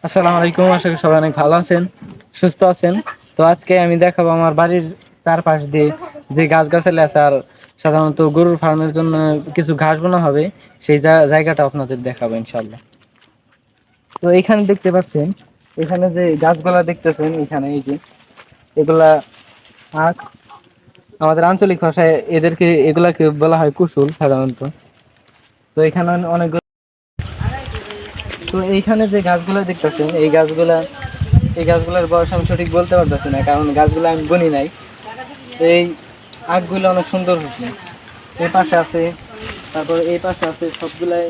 আসসালামু আলাইকুম, আশা করি সবাই অনেক ভালো আছেন, সুস্থ আছেন। তো আজকে আমি দেখাবো আমার বাড়ির চারপাশ দিয়ে যে গাছগাছালি আছে, আর সাধারণত গরুর ফার্মের জন্য কিছু ঘাস বোনা হবে, সেই জায়গাটা আপনাদের দেখাবো ইনশাল্লাহ। তো এখানে দেখতে পাচ্ছেন, এখানে যে গাছগুলা দেখতেছেন, এখানে এই যে এগুলা আখ, আমাদের আঞ্চলিক ভাষায় এগুলাকে বলা হয় কুশুল সাধারণত। তো এখানে অনেক, তো এইখানে যে গাছগুলা দেখতেছেন, এই গাছগুলার বয়স আমি সঠিক বলতে পারতেছি না, কারণ গাছগুলো আমি গুনি নাই। তো এই আখগুলো অনেক সুন্দর হয়েছে। এই পাশে আছে, তারপর এই পাশে আছে, সবগুলাই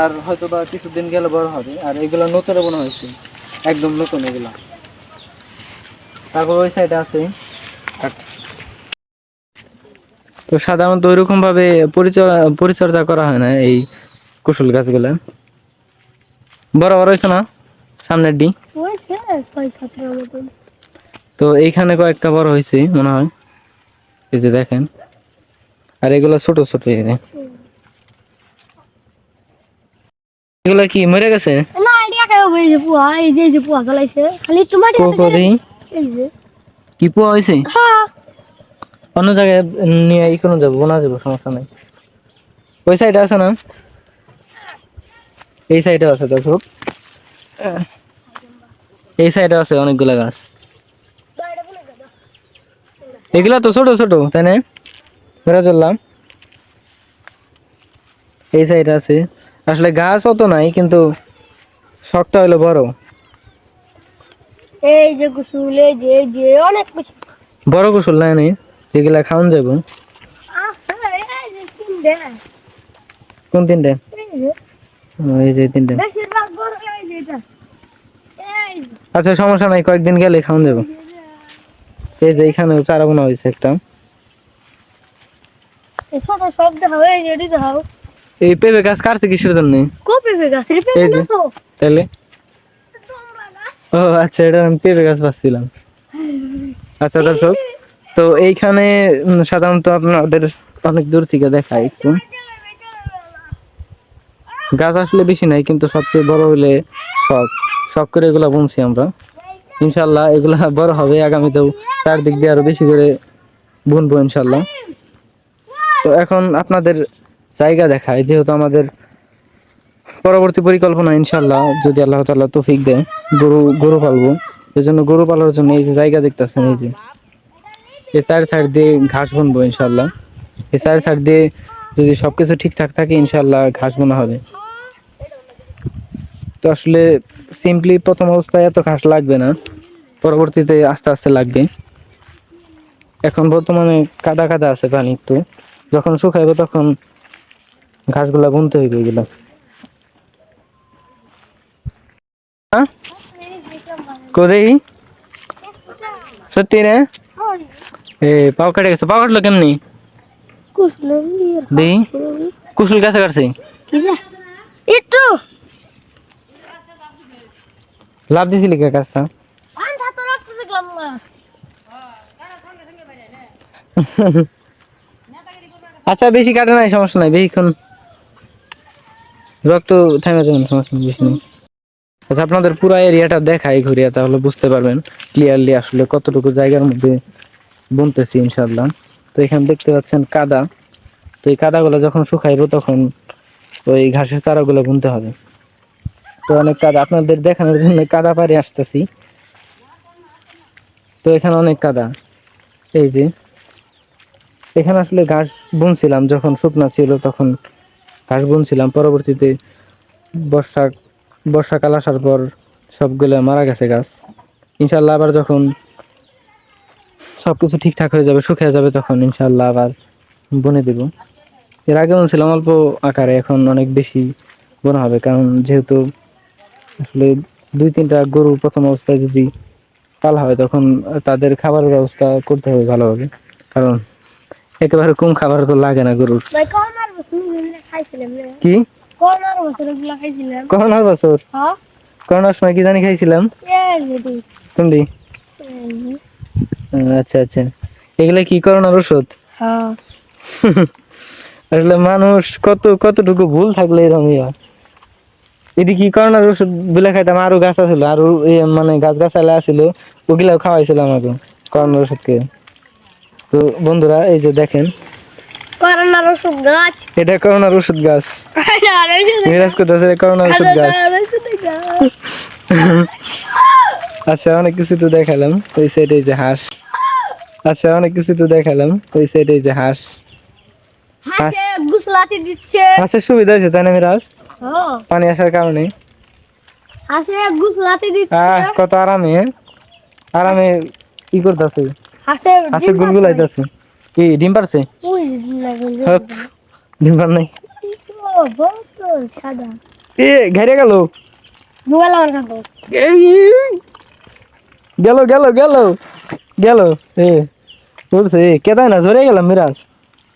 আর হয়তো বা কিছুদিন গেলে বড় হবে। আর এগুলো নতুন বোনা হয়েছে, একদম নতুন এগুলা। তারপর ওই সাইডে আছে। তো সাধারণত ওইরকম ভাবে পরিচর্যা করা হয় না এই কুশল গাছগুলা। বড় বড় হয়েছে না সামনের ডি? তো এইখানে কয়েকটা বড় হয়েছে মনে হয়, এই যে দেখেন। আর এগুলো ছোট ছোট, এই যে এগুলো কি মরে গেছে? না আইডিয়া খাও এই যে পুয়া, এই যে পুয়া চালাইছে খালি একটু মাটি হাতে করি এই যে কি পোয়া হয়েছে? হ্যাঁ অন্য জায়গায় নিয়ে ই করে যাবো, বোনা যাবো, সমস্যা নাই। ওই সাইডে আছে না, এই সাইডে আছে দর্শক, এই সাইডে আছে অনেকগুলা গাছ। এগুলা তো ছোট ছোট, তাই না? বেড়া চললাম, এই সাইডে আছে। আসলে গাছ অত নাই, কিন্তু শখটা হলো বড়। এই যে কুসুল এই যে অনেক কিছু বড় কুশল নাই নেই, যেগুলা খাওয়ান যাবো। এই যে তিনটে কোন তিনটে? এই যে এই যে তিনটে। বেশিরভাগ বড় এই যে এটা এই যে আচ্ছা সমস্যা নাই, কয়েকদিন গেলে খাওয়ান যাবো। এই যে এখানেও চারা বোনা হয়েছে একটা। এই ছোট সব দেখাও এই যে এটি দেখাও এই পেঁপে গাছ কাটছে কিসের জন্য? কপি গাছ এই রিপেয়ার যে না তো তাহলে, তোমরা গাছ ও আচ্ছা, এটা আমি পেঁপে গাছ পাচ্ছিলাম। আচ্ছা দর্শক, তো এইখানে সাধারণত আপনাদের অনেক দূর থেকে দেখায় একটু গাছ আসলে বেশি নাই, কিন্তু সবচেয়ে বড় হলে শখ শখ করে এগুলা বুনছি আমরা। ইনশাল্লাহ এগুলা বড় হবে, আগামীতেও চারদিক দিয়ে আরো বেশি করে বুনবো ইনশাল্লাহ। তো এখন আপনাদের জায়গা দেখায়, যেহেতু আমাদের পরবর্তী পরিকল্পনা ইনশাল্লাহ যদি আল্লাহ তাআলা তৌফিক দেয়, গরু গরু পালবো। এই জন্য গরু পালার জন্য এই যে জায়গা দেখতেছেন, এই যে এই চার সাইড দিয়ে ঘাস বুনবো ইনশাল্লাহ। এই চার সাইড দিয়ে যদি সবকিছু ঠিকঠাক থাকে ইনশাল্লাহ ঘাস বোনা হবে। তো আসলে সিম্পলি প্রথম অবস্থায় এত ঘাস লাগবে না, পরবর্তীতে আস্তে আস্তে লাগবে। এখন বর্তমানে কাদা কাদা আছে পানি, একটু যখন শুকাইবে তখন ঘাসগুলা বুনতে হইবে এগুলা। হ্যাঁ কোথায়? সত্যি রে? এ পাও কাটে গেছে, পাও কাটলো কেমনি? কুসুল দেই কুশুল গাছে কাটছে। কি যে একটু লাভ দিছিলি কে গাছটা? আন্ধা তো রাখতে দেখলাম না আচ্ছা বেশি কাটে নাই, সমস্যা নাই, বেশিক্ষণ রক্ত থেমে যাবেন, সমস্যা নেই, বেশি নেই। আচ্ছা আপনাদের পুরো এরিয়াটা দেখাই ঘুরিয়ে, তাহলে বুঝতে পারবেন ক্লিয়ারলি আসলে কতটুকু জায়গার মধ্যে বুনতেছি ইনশাআল্লাহ। তো এখানে দেখতে পাচ্ছেন কাদা, তো এই কাদাগুলো যখন শুকাইবো তখন ওই ঘাসের চারাগুলো বুনতে হবে। তো অনেক কাদা, আপনাদের দেখানোর জন্য কাদা পাড়ে আসতেছি। তো এখানে অনেক কাদা, এই যে এখানে আসলে ঘাস বুনছিলাম যখন শুকনা ছিল, তখন ঘাস বুনছিলাম। পরবর্তীতে বর্ষা বর্ষাকাল আসার পর সবগুলো মারা গেছে গাছ। ইনশাল্লাহ আবার যখন সবকিছু ঠিকঠাক হয়ে যাবে, শুকিয়ে যাবে, তখন ইনশাল্লাহ আবার বুনে দেব। এর আগে বুনছিলাম অল্প আকারে, এখন অনেক বেশি বোনা হবে, কারণ যেহেতু আসলে দুই তিনটা গরু প্রথম অবস্থায় যদি পালা হয়, তখন তাদের খাবারের ব্যবস্থা করতে হবে ভালোভাবে, কারণ একেবারে কম খাবার তো লাগে না গরুর। ভাই করোনার বছর খাইছিলাম না কি করোনার বছর এগুলা খাইছিলাম করোনার বছর? হ্যাঁ করোনার সময় কি জানি খাইছিলাম এই যে তুমি? আচ্ছা আচ্ছা, এগুলা কি করোনার ওষুধ? হ্যাঁ আসলে মানুষ কতটুকু ভুল থাকলে এরকম হয়। এদিকে করোনার ওষুধ গুলা খাইতাম, আরো গাছ আছিল, আরো মানে গাছ গাছালা আছিল, ওগুলাও খাওয়াইছিল আমাকে করোনার ওষুধ খেয়ে। তো বন্ধুরা এই যে দেখেন, করোনার ওষুধ গাছ। এটা করোনার ওষুধ গাছ। মিরাজ করতেছে করোনার ওষুধ গাছ। আচ্ছা অনেক কিছু তো দেখালাম, ওই সাইডে যে হাঁস। আচ্ছা অনেক কিছু তো দেখালাম, ওই সাইডে যে হাঁস। হাসে গুছলাতে দিচ্ছে। হাঁসের সুবিধা হয়েছে তাই না মিরাজ, হ্যাঁ পানি আসার কারণে। হাসে গুছলাতে দিচ্ছে। কত আরামে, আরামে কি করতেছে, হাসে হাঁসের গুলগুলাইতেছে। কি ডিম পারছে? ওই লাগে হপ, ডিম পার নাই। ও বহুত সাদা। এ ঘেরে গেল, মোবাইল আমার কাছে। এই গেল গেল গেল গেল, এ বলছে কেদায় না ধরে গেলাম মিরাজ।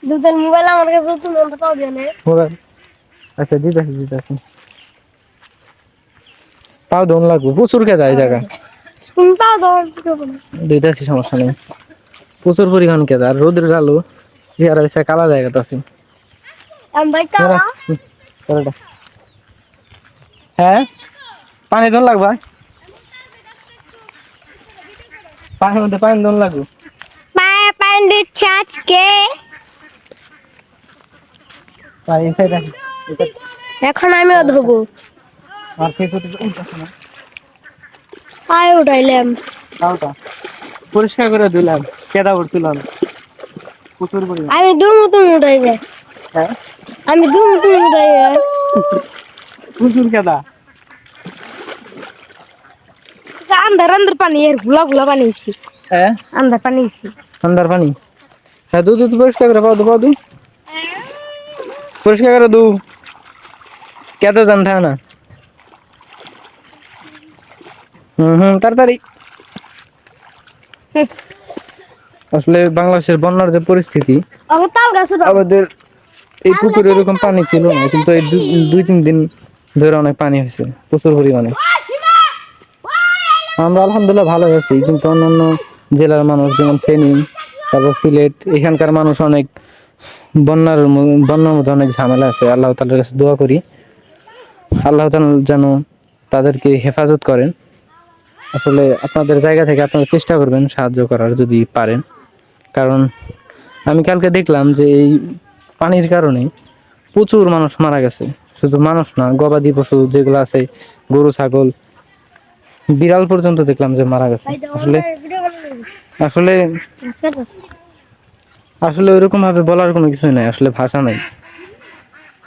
দুজন মোবাইল আমার কাছে, তুমি অন্ত পাও দিয়ে নে। মোবাইল আচ্ছা দিতেছি দিতেছি, পাও দোন লাগবে, প্রচুর কেদা এই জায়গা। তুমি পাও দাও না। দিতেছি সমস্যা নেই, প্রচুর পরিমাণ কেদা, আর রোদের আলো চেহারা হয়েছে কালা জায়গাটা আছে। আমি ভাই কালা। হ্যাঁ পানি দোন লাগবা, পানির মধ্যে পানি দোন লাগবে। পায়ে পানি দিচ্ছে আজকে। আর এই সাইড এখন আমিও ধোবো। আর ফেসবুকে উঠতেছে না, পায়ে উঠাইলাম। তাওটা পরিষ্কার করে দিলাম, কেদা উঠছিলাম প্রচুর পরিমাণ। আমি দুমু তুমি উঠাই যায়। হ্যাঁ আমি দুমু তুমি উঠাই যায়। প্রচুর কেদা। अंदर अंदर पानी है घुला घुला पानी इसी হ্যাঁ अंदर पानी इसी ঠান্ডার পানি। হ্যাঁ দুধ দুধ পরিষ্কার করে পাও, পাও দু পরিষ্কার করে দু, কেদা জান থাকে না। তাড়াতাড়ি। আসলে বাংলাদেশের বন্যার যে পরিস্থিতি, अगर ताल गाछ उठा আমাদের এই পুকুরে এরকম পানি ছিল না, কিন্তু এই 2-3 দিন ধরে অনেক পানি হয়েছে প্রচুর পরিমাণে। আমরা আলহামদুলিল্লাহ ভালো আছি, কিন্তু অন্যান্য জেলার মানুষ যেমন ফেনী, তারপর সিলেট, এখানকার মানুষ অনেক বন্যার মধ্যে অনেক ঝামেলা আছে। আল্লাহ তাআলার কাছে দোয়া করি আল্লাহ তাআলা যেন তাদেরকে হেফাজত করেন। আসলে আপনাদের জায়গা থেকে আপনারা চেষ্টা করবেন সাহায্য করার যদি পারেন, কারণ আমি কালকে দেখলাম যে এই পানির কারণে প্রচুর মানুষ মারা গেছে। শুধু মানুষ না, গবাদি পশু যেগুলো আছে, গরু ছাগল বিড়াল পর্যন্ত দেখলাম যে মারা গেছে। আসলে আসলে আসলে ওইরকম ভাবে বলার কোনো কিছু নাই, আসলে ভাষা নাই।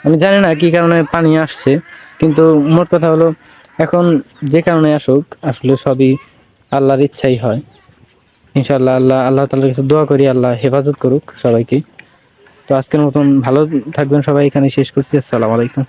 আমি জানি না কি কারণে পানি আসছে, কিন্তু মোট কথা হলো এখন যে কারণে আসুক আসলে সবই আল্লাহর ইচ্ছাই হয়। ইনশাআল্লাহ আল্লাহ তাআলার কাছে দোয়া করি আল্লাহ হেফাজত করুক সবাইকে। তো আজকের মতন ভালো থাকবেন সবাই, এখানে শেষ করছি। আসসালামু আলাইকুম।